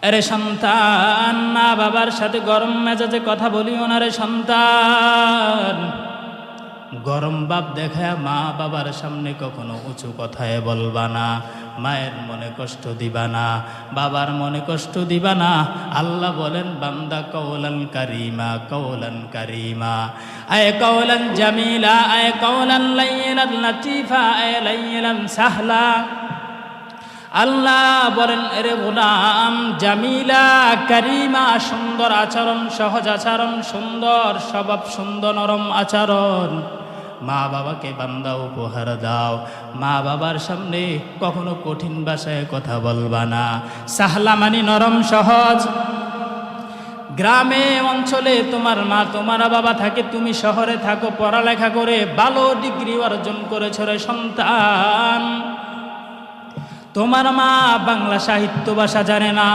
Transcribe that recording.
আরে সন্তান, মা বাবার সাথে গরম মেজাজে কথা বলিও না রে সন্তান। গরম ভাব দেখায় মা বাবার সামনে কখনো উঁচু কথায় বলবা না। মায়ের মনে কষ্ট দিবা না, বাবার মনে কষ্ট দিবা না। আল্লাহ বলেন বান্দা কওলান কারিমা, কওলান কারিমা, আয় কওলান জামিলা, আয় কওলান লাইয়িনান লাতিফা, আয় লাইয়িনান সাহলা। আল্লাহ বলেন এরে গোলাম, জামিলা কারিমা, সুন্দর আচরণ, সহজ আচরণ, সুন্দর স্বভাব, সুন্দর নরম আচরণ মা বাবাকে বান্দা উপহার দাও। মা বাবার সামনে কখনো কঠিন ভাষায় কথা বলবা না। সাহলা মানে নরম সহজ। গ্রামে অঞ্চলে তোমার মা তোমার বাবা থাকে, তুমি শহরে থাকো, পড়ালেখা করে ভালো ডিগ্রি অর্জন করেছ রে সন্তান। তোমার মা বাংলা সাহিত্য ভাষা জানে না।